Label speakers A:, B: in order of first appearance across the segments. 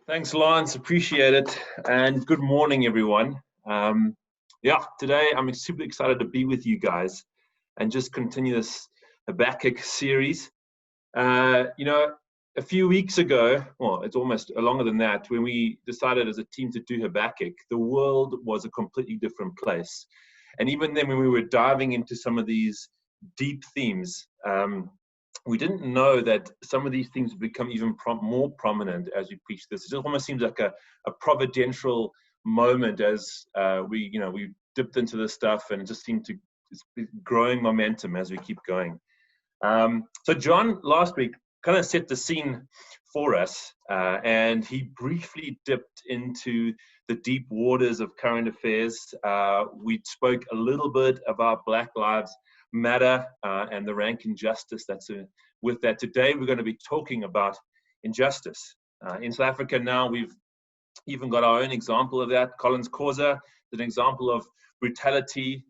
A: Thanks, Lance. Appreciate it. And good morning, everyone. Today I'm super excited to be with you guys and just continue this Habakkuk series. A few weeks ago, well, it's almost longer than that, when we decided as a team to do Habakkuk, the world was a completely different place. And even then, when we were diving into some of these deep themes, we didn't know that some of these things would become even more prominent as we preach this. It almost seems like a providential moment as we dipped into this stuff, and it just seemed to it's growing momentum as we keep going. So John last week kind of set the scene for us, and he briefly dipped into the deep waters of current affairs. We spoke a little bit about Black Lives Matter and the rank injustice that's with that. Today we're going to be talking about injustice. In South Africa now, we've even got our own example of that. Collins Causa is an example of brutality.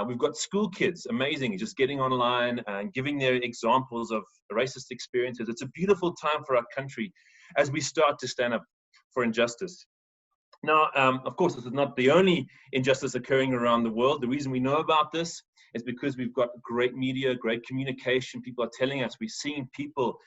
A: We've got school kids, amazing, just getting online and giving their examples of racist experiences. It's a beautiful time for our country as we start to stand up for injustice. Now, of course, this is not the only injustice occurring around the world. The reason we know about this is because we've got great media, great communication. People are telling us. We're seeing people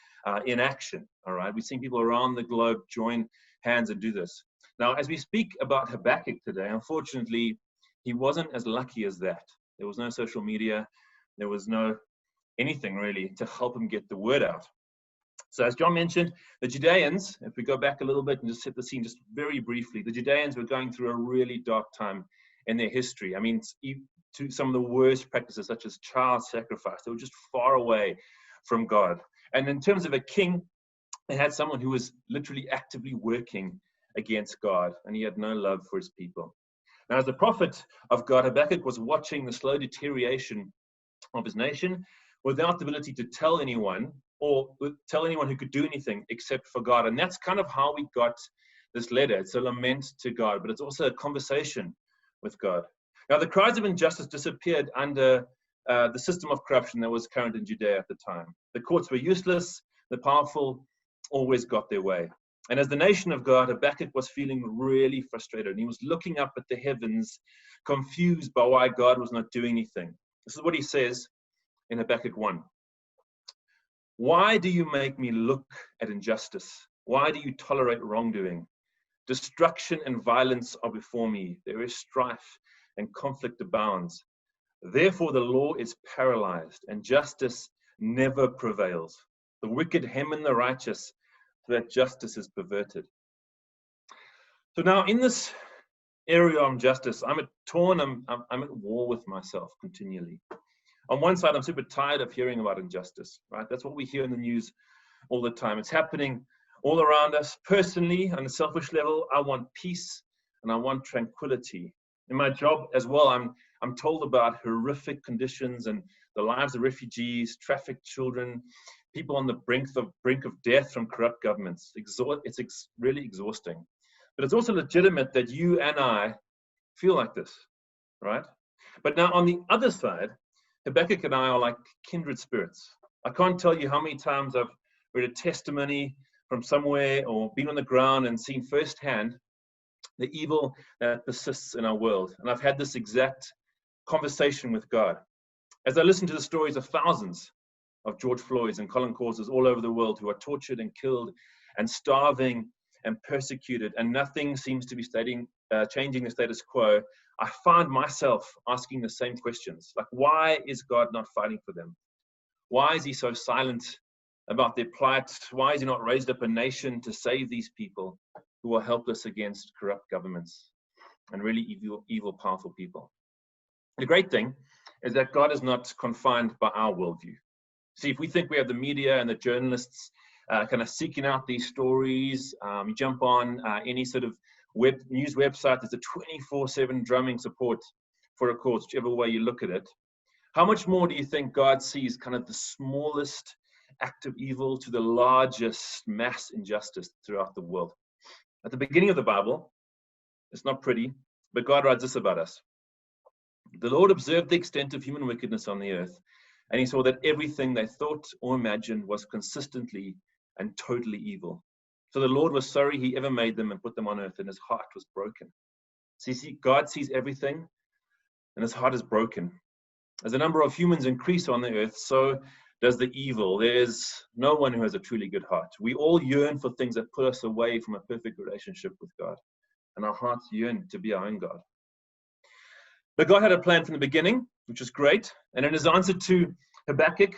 A: in action, all right? We're seeing people around the globe join hands and do this. Now, as we speak about Habakkuk today, unfortunately, he wasn't as lucky as that. There was no social media. There was no anything really to help him get the word out. So as John mentioned, the Judeans, if we go back a little bit and just set the scene just very briefly, the Judeans were going through a really dark time in their history. I mean, to some of the worst practices, such as child sacrifice. They were just far away from God. And in terms of a king, they had someone who was literally actively working against God, and he had no love for his people. Now, as the prophet of God, Habakkuk was watching the slow deterioration of his nation without the ability to tell anyone or tell anyone who could do anything except for God. And that's kind of how we got this letter. It's a lament to God, but it's also a conversation with God. Now, the cries of injustice disappeared under the system of corruption that was current in Judea at the time. The courts were useless. The powerful always got their way. And as the nation of God, Habakkuk was feeling really frustrated. And he was looking up at the heavens, confused by why God was not doing anything. This is what he says in Habakkuk 1. Why do you make me look at injustice? Why do you tolerate wrongdoing? Destruction and violence are before me. There is strife and conflict abounds. Therefore the law is paralyzed and justice never prevails. The wicked hem in the righteous, so that justice is perverted. So now in this area of justice, I'm at war with myself continually. On one side, I'm super tired of hearing about injustice, right? That's what we hear in the news all the time. It's happening all around us. Personally, on a selfish level, I want peace and I want tranquility. In my job as well, I'm told about horrific conditions and the lives of refugees, trafficked children, people on the brink of death from corrupt governments. It's really exhausting. But it's also legitimate that you and I feel like this, right? But now on the other side, Habakkuk and I are like kindred spirits. I can't tell you how many times I've read a testimony from somewhere or been on the ground and seen firsthand the evil that persists in our world. And I've had this exact conversation with God. As I listen to the stories of thousands of George Floyds and Colin Causas all over the world who are tortured and killed and starving and persecuted, and nothing seems to be changing the status quo, I find myself asking the same questions. Like, why is God not fighting for them? Why is he so silent about their plight? Why has he not raised up a nation to save these people who are helpless against corrupt governments and really evil, powerful people? The great thing is that God is not confined by our worldview. See, if we think we have the media and the journalists kind of seeking out these stories, you jump on any sort of news website, there's a 24/7 drumming support for a cause, whichever way you look at it. How much more do you think God sees kind of the smallest act of evil to the largest mass injustice throughout the world? At the beginning of the Bible, it's not pretty, but God writes this about us. The Lord observed the extent of human wickedness on the earth, and he saw that everything they thought or imagined was consistently and totally evil. So the Lord was sorry he ever made them and put them on earth, and his heart was broken. So you see, God sees everything, and his heart is broken. As the number of humans increase on the earth, so does the evil. There is no one who has a truly good heart. We all yearn for things that put us away from a perfect relationship with God, and our hearts yearn to be our own God. But God had a plan from the beginning, which is great. And in his answer to Habakkuk,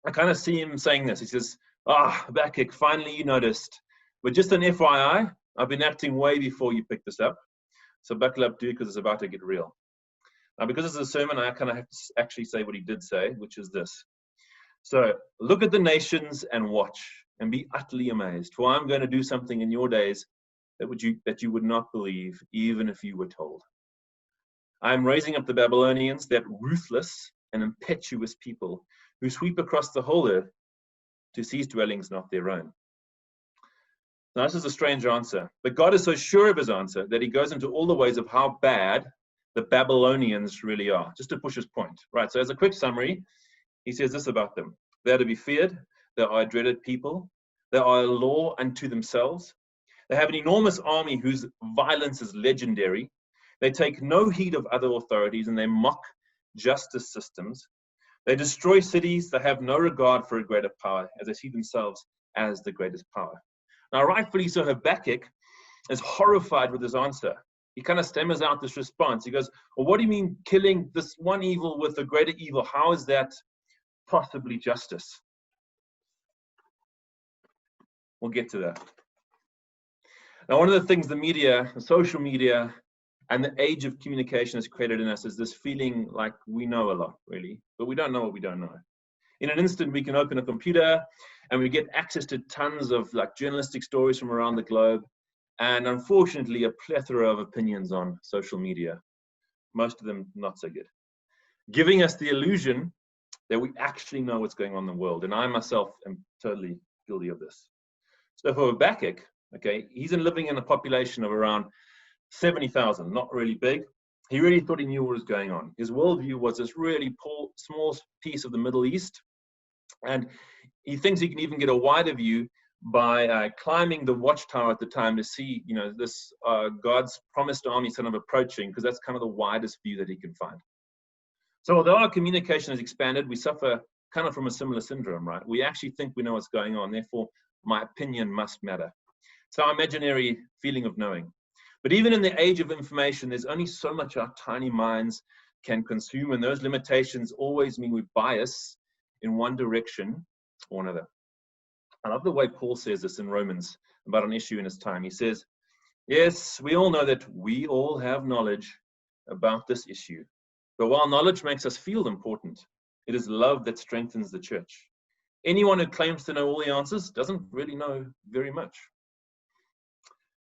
A: I kind of see him saying this. He says, Habakkuk, finally you noticed. But just an FYI, I've been acting way before you picked this up. So buckle up, dude, because it's about to get real. Now, because it's a sermon, I kind of have to actually say what he did say, which is this. So look at the nations and watch and be utterly amazed. For I'm going to do something in your days that you would not believe, even if you were told. I am raising up the Babylonians, that ruthless and impetuous people who sweep across the whole earth to seize dwellings not their own. Now, this is a strange answer, but God is so sure of his answer that he goes into all the ways of how bad the Babylonians really are, just to push his point. Right, so as a quick summary, he says this about them. They are to be feared. They are a dreaded people. They are a law unto themselves. They have an enormous army whose violence is legendary. They take no heed of other authorities, and they mock justice systems. They destroy cities. They have no regard for a greater power, as they see themselves as the greatest power. Now, rightfully so, Habakkuk is horrified with his answer. He kind of stammers out this response. He goes, well, what do you mean killing this one evil with a greater evil? How is that possibly justice? We'll get to that. Now, one of the things the media, the social media, and the age of communication has created in us is this feeling like we know a lot, really, but we don't know what we don't know. In an instant, we can open a computer and we get access to tons of journalistic stories from around the globe, and unfortunately, a plethora of opinions on social media, most of them not so good, giving us the illusion that we actually know what's going on in the world. And I myself am totally guilty of this. So for Habakkuk, okay, he's living in a population of around 70,000, not really big. He really thought he knew what was going on. His worldview was this really small piece of the Middle East, and he thinks he can even get a wider view by climbing the watchtower at the time to see, this God's promised army sort of approaching, because that's kind of the widest view that he can find. So although our communication has expanded, we suffer kind of from a similar syndrome, right? We actually think we know what's going on, therefore my opinion must matter. It's our imaginary feeling of knowing. But even in the age of information, there's only so much our tiny minds can consume, and those limitations always mean we bias in one direction or another. I love the way Paul says this in Romans about an issue in his time. He says, yes, we all know that we all have knowledge about this issue. But while knowledge makes us feel important, it is love that strengthens the church. Anyone who claims to know all the answers doesn't really know very much.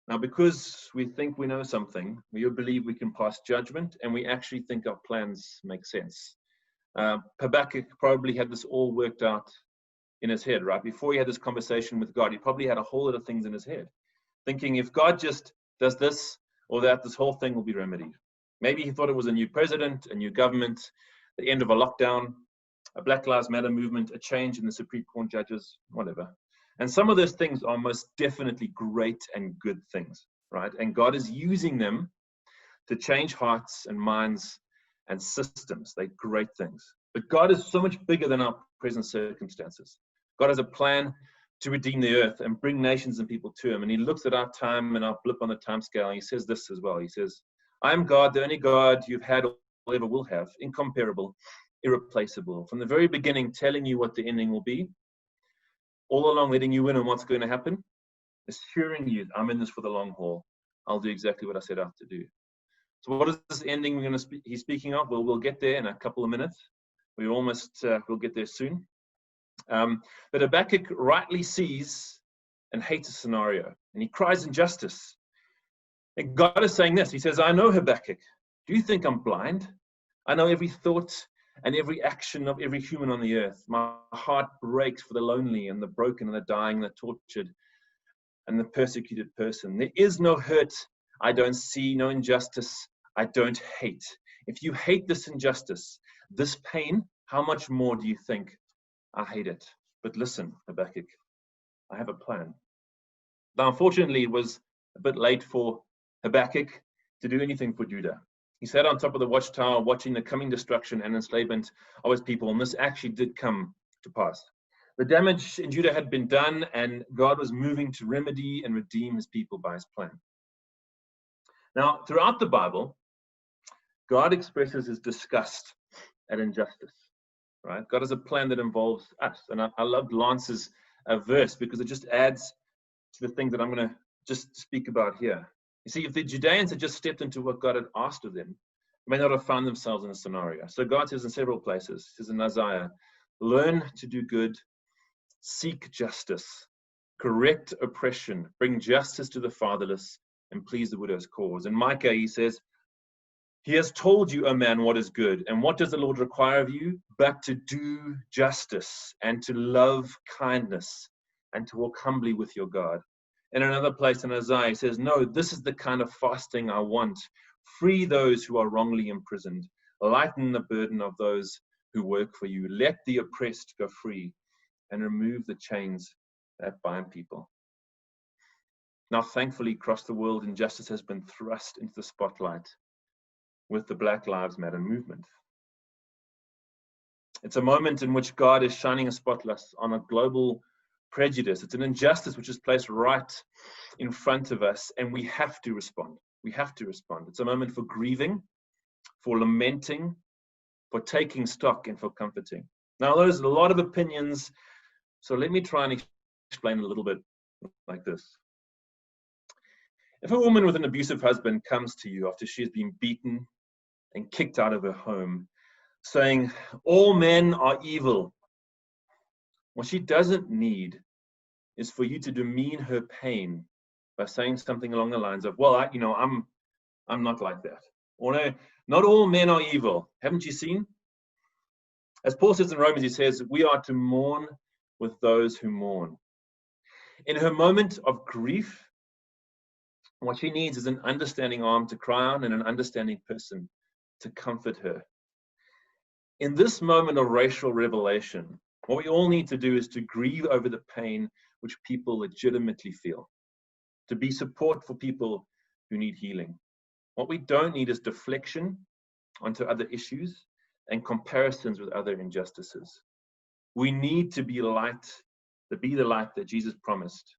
A: Now, because we think we know something, we believe we can pass judgment, and we actually think our plans make sense. Habakkuk probably had this all worked out in his head, right? Before he had this conversation with God, he probably had a whole lot of things in his head, thinking if God just does this or that, this whole thing will be remedied. Maybe he thought it was a new president, a new government, the end of a lockdown, a Black Lives Matter movement, a change in the Supreme Court judges, whatever. And some of those things are most definitely great and good things, right? And God is using them to change hearts and minds and systems. They're great things. But God is so much bigger than our present circumstances. God has a plan to redeem the earth and bring nations and people to him. And he looks at our time and our blip on the time scale, and he says this as well. He says, I am God, the only God you've had or ever will have, incomparable, irreplaceable. From the very beginning, telling you what the ending will be, all along letting you in on what's going to happen, assuring you I'm in this for the long haul. I'll do exactly what I set out to do. So what is this ending he's speaking of? Well, we'll get there in a couple of minutes. We'll get there soon. But Habakkuk rightly sees and hates a scenario, and he cries injustice. And God is saying this. He says, I know, Habakkuk. Do you think I'm blind? I know every thought and every action of every human on the earth. My heart breaks for the lonely and the broken and the dying, the tortured and the persecuted person. There is no hurt I don't see, no injustice I don't hate. If you hate this injustice, this pain, how much more do you think I hate it? But listen, Habakkuk, I have a plan. Now, unfortunately, it was a bit late for Habakkuk to do anything for Judah. He sat on top of the watchtower watching the coming destruction and enslavement of his people, and this actually did come to pass. The damage in Judah had been done, and God was moving to remedy and redeem his people by his plan. Now, throughout the Bible, God expresses his disgust at injustice. Right? God has a plan that involves us. And I loved Lance's verse because it just adds to the thing that I'm going to just speak about here. You see, if the Judeans had just stepped into what God had asked of them, they may not have found themselves in a scenario. So God says in several places, he says in Isaiah, learn to do good, seek justice, correct oppression, bring justice to the fatherless, and please the widow's cause. In Micah, he says, he has told you, O man, what is good. And what does the Lord require of you? But to do justice and to love kindness and to walk humbly with your God. In another place in Isaiah, he says, no, this is the kind of fasting I want. Free those who are wrongly imprisoned. Lighten the burden of those who work for you. Let the oppressed go free and remove the chains that bind people. Now, thankfully, across the world, injustice has been thrust into the spotlight with the Black Lives Matter movement. It's a moment in which God is shining a spotlight on a global prejudice. It's an injustice which is placed right in front of us, and we have to respond. We have to respond. It's a moment for grieving, for lamenting, for taking stock, and for comforting. Now, there's a lot of opinions, so let me try and explain a little bit like this. If a woman with an abusive husband comes to you after she has been beaten and kicked out of her home, saying, all men are evil, what she doesn't need is for you to demean her pain by saying something along the lines of, well, I'm not like that. Or no, not all men are evil. Haven't you seen? As Paul says in Romans, he says, we are to mourn with those who mourn. In her moment of grief, what she needs is an understanding arm to cry on and an understanding person to comfort her. In this moment of racial revelation, what we all need to do is to grieve over the pain which people legitimately feel, to be support for people who need healing. What we don't need is deflection onto other issues and comparisons with other injustices. We need to be light, to be the light that Jesus promised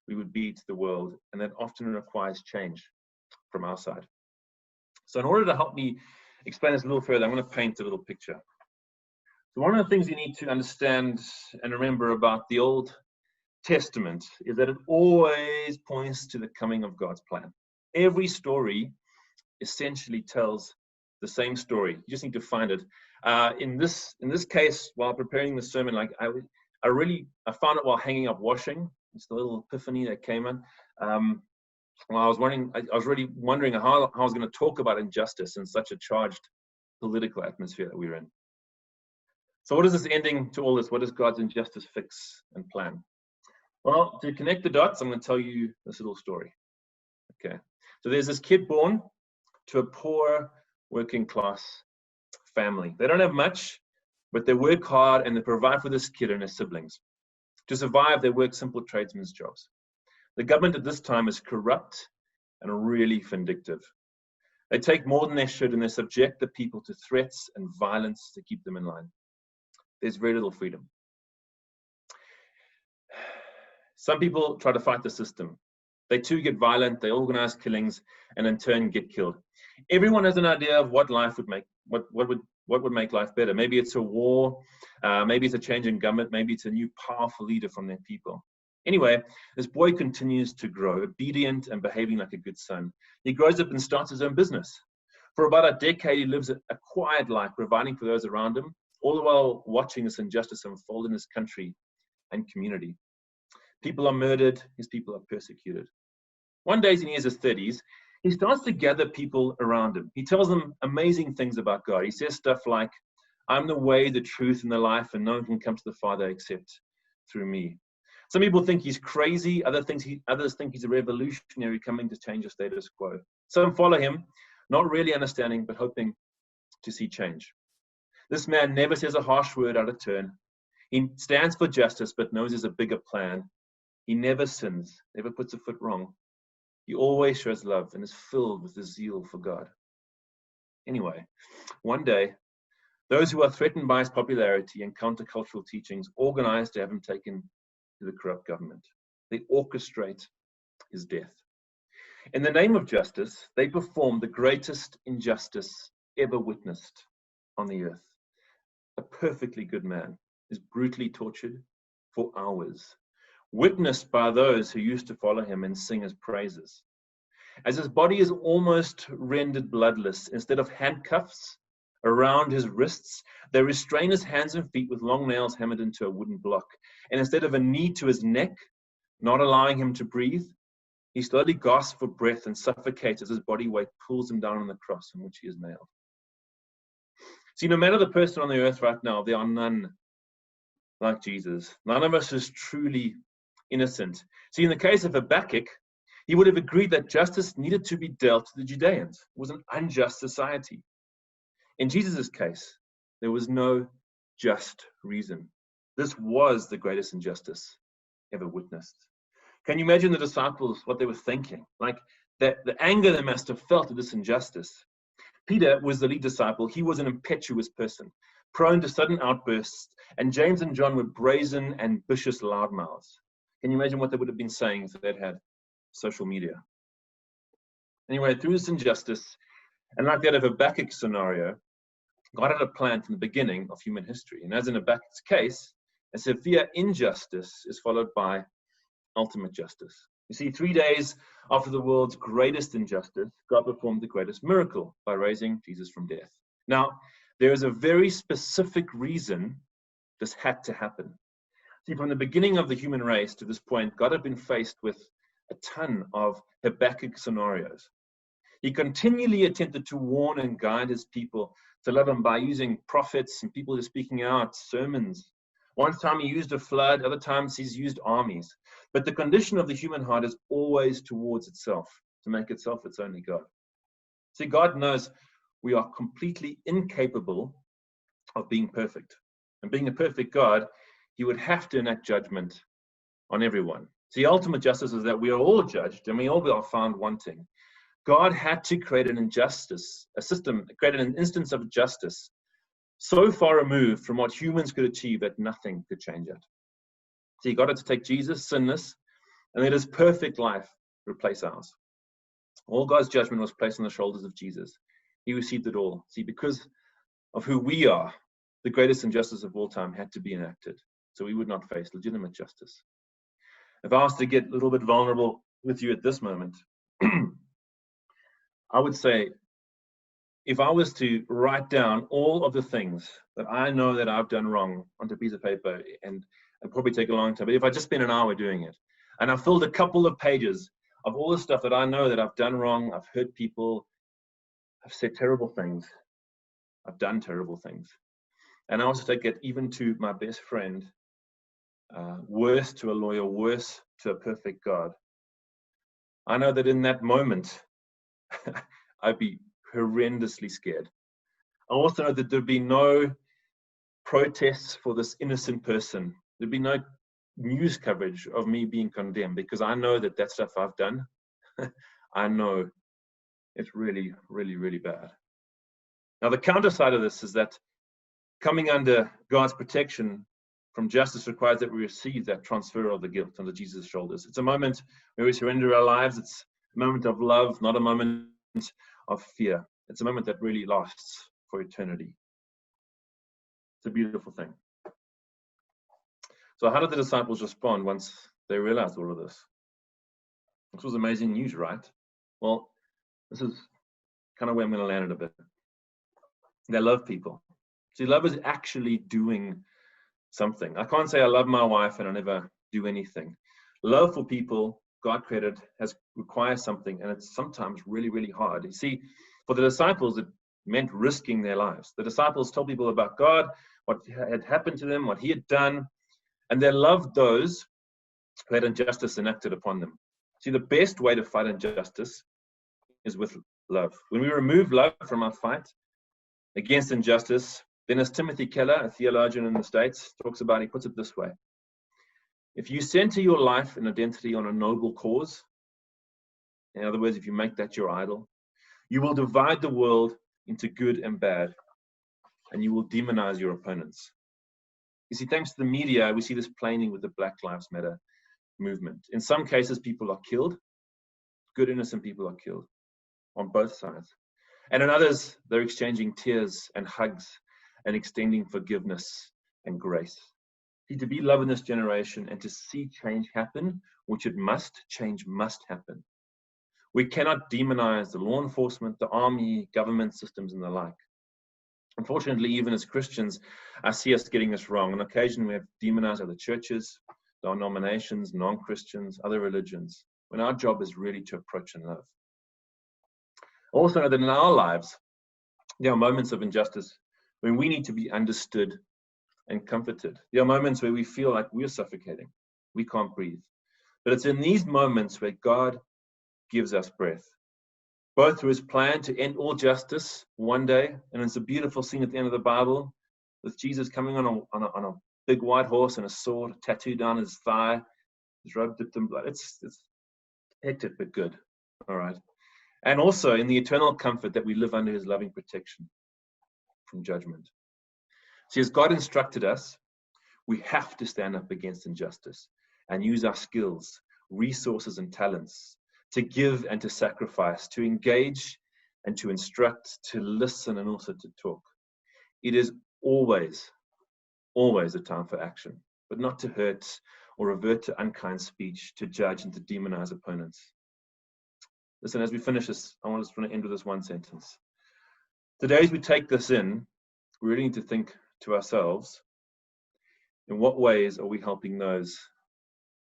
A: we would be to the world, and that often requires change from our side. So in order to help me explain this a little further, I'm going to paint a little picture. So one of the things you need to understand and remember about the Old Testament is that it always points to the coming of God's plan. Every story essentially tells the same story. You just need to find it. In this case, while preparing the sermon, like I found it while hanging up washing. It's the little epiphany that came in. Well, I was really wondering how I was going to talk about injustice in such a charged political atmosphere that we're in. So what is this ending to all this? What is God's injustice fix and plan? Well, to connect the dots, I'm going to tell you this little story. Okay. So there's this kid born to a poor working class family. They don't have much, but they work hard and they provide for this kid and his siblings. To survive, they work simple tradesmen's jobs. The government at this time is corrupt and really vindictive. They take more than they should, and they subject the people to threats and violence to keep them in line. There's very little freedom. Some people try to fight the system. They too get violent, they organize killings, and in turn get killed. Everyone has an idea of what life would make, what would make life better. Maybe it's a war, maybe it's a change in government, maybe it's a new powerful leader from their people. Anyway, this boy continues to grow, obedient and behaving like a good son. He grows up and starts his own business. For about a decade, he lives a quiet life, providing for those around him, all the while watching this injustice unfold in his country and community. People are murdered, his people are persecuted. One day, in his 30s, he starts to gather people around him. He tells them amazing things about God. He says stuff like, I'm the way, the truth, and the life, and no one can come to the Father except through me. Some people think he's crazy. Others think he's a revolutionary coming to change the status quo. Some follow him, not really understanding, but hoping to see change. This man never says a harsh word out of turn. He stands for justice, but knows there's a bigger plan. He never sins, never puts a foot wrong. He always shows love and is filled with the zeal for God. Anyway, one day, those who are threatened by his popularity and countercultural teachings organize to have him taken to the corrupt government. They orchestrate his death. In the name of justice, they perform the greatest injustice ever witnessed on the earth. A perfectly good man is brutally tortured for hours, witnessed by those who used to follow him and sing his praises. As his body is almost rendered bloodless, instead of handcuffs around his wrists, they restrain his hands and feet with long nails hammered into a wooden block. And instead of a knee to his neck, not allowing him to breathe, he slowly gasps for breath and suffocates as his body weight pulls him down on the cross on which he is nailed. See, no matter the person on the earth right now, there are none like Jesus. None of us is truly innocent. See, in the case of Habakkuk, he would have agreed that justice needed to be dealt to the Judeans. It was an unjust society. In Jesus' case, there was no just reason. This was the greatest injustice ever witnessed. Can you imagine the disciples, what they were thinking? Like the anger they must have felt at this injustice. Peter was the lead disciple. He was an impetuous person, prone to sudden outbursts, and James and John were brazen, ambitious loudmouths. Can you imagine what they would have been saying if they'd had social media? Anyway, through this injustice, and like that of Habakkuk's scenario, God had a plan from the beginning of human history. And as in Habakkuk's case, a severe injustice is followed by ultimate justice. You see, 3 days after the world's greatest injustice, God performed the greatest miracle by raising Jesus from death. Now, there is a very specific reason this had to happen. See, from the beginning of the human race to this point, God had been faced with a ton of Habakkuk scenarios. He continually attempted to warn and guide his people to love him by using prophets and people who are speaking out, sermons. One time he used a flood, other times he's used armies. But the condition of the human heart is always towards itself, to make itself its only God. See, God knows we are completely incapable of being perfect. And being a perfect God, he would have to enact judgment on everyone. See, ultimate justice is that we are all judged and we all are found wanting. God had to create an injustice, a system, created an instance of justice so far removed from what humans could achieve that nothing could change it. See, God had to take Jesus, sinless, and let his perfect life replace ours. All God's judgment was placed on the shoulders of Jesus. He received it all. See, because of who we are, the greatest injustice of all time had to be enacted, so we would not face legitimate justice. If I was to get a little bit vulnerable with you at this moment, I would say, if I was to write down all of the things that I know that I've done wrong onto a piece of paper, and it'd probably take a long time, but if I just spent an hour doing it, and I filled a couple of pages of all the stuff that I know that I've done wrong, I've hurt people, I've said terrible things, I've done terrible things, and I also take it even to my best friend, worse to a lawyer, worse to a perfect God. I know that in that moment, I'd be horrendously scared. I also know that there'd be no protests for this innocent person. There'd be no news coverage of me being condemned, because I know that that stuff I've done, I know it's really, really, really bad. Now, the counter side of this is that coming under God's protection from justice requires that we receive that transfer of the guilt onto Jesus' shoulders. It's a moment where we surrender our lives. It's a moment of love, not a moment of fear. It's a moment that really lasts for eternity. It's a beautiful thing. So how did the disciples respond once they realized all of this? This was amazing news, right? Well, this is kind of where I'm going to land it a bit. They love people. See, love is actually doing something. I can't say I love my wife and I never do anything. Love for people God created requires something, and it's sometimes really, really hard. You see, for the disciples, it meant risking their lives. The disciples told people about God, what had happened to them, what he had done, and they loved those who had injustice enacted upon them. See, the best way to fight injustice is with love. When we remove love from our fight against injustice, then as Timothy Keller, a theologian in the States, talks about, he puts it this way: If you center your life and identity on a noble cause, in other words, if you make that your idol, you will divide the world into good and bad, and you will demonize your opponents. You see, thanks to the media, we see this plainly with the Black Lives Matter movement. In some cases, people are killed. Good, innocent people are killed on both sides. And in others, they're exchanging tears and hugs and extending forgiveness and grace. See, to be love in this generation and to see change happen, which it must, change must happen. We cannot demonize the law enforcement, the army, government systems, and the like. Unfortunately, even as Christians, I see us getting this wrong. On occasion, we have demonized other churches, denominations, non-Christians, other religions, when our job is really to approach and love. Also know that in our lives, there are moments of injustice when we need to be understood and comforted. There are moments where we feel like we're suffocating. We can't breathe. But it's in these moments where God gives us breath, both through his plan to end all justice one day, and it's a beautiful scene at the end of the Bible with Jesus coming on a big white horse and a sword tattooed down his thigh, his robe dipped in blood. It's hectic but good, all right. And also in the eternal comfort that we live under his loving protection from judgment. See, as God instructed us, we have to stand up against injustice and use our skills, resources, and talents to give and to sacrifice, to engage and to instruct, to listen and also to talk. It is always a time for action, but not to hurt or revert to unkind speech, to judge and to demonize opponents. Listen, as we finish this, I want to end with this one sentence. Today, as we take this in, we really need to think to ourselves, in what ways are we helping those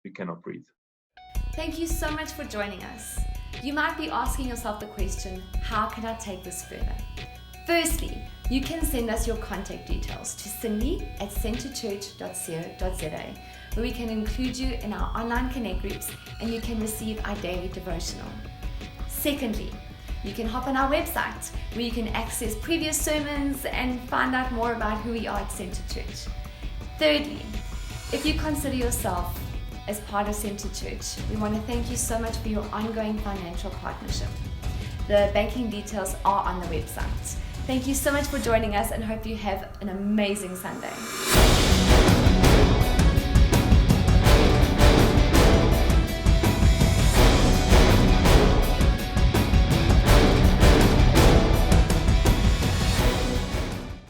A: who cannot breathe?
B: Thank you so much for joining us. You might be asking yourself the question, how can I take this further? Firstly, you can send us your contact details to cindy@centerchurch.co.za, where we can include you in our online connect groups and you can receive our daily devotional. Secondly, you can hop on our website where you can access previous sermons and find out more about who we are at Center Church. Thirdly, if you consider yourself as part of Center Church, we want to thank you so much for your ongoing financial partnership. The banking details are on the website. Thank you so much for joining us and hope you have an amazing Sunday.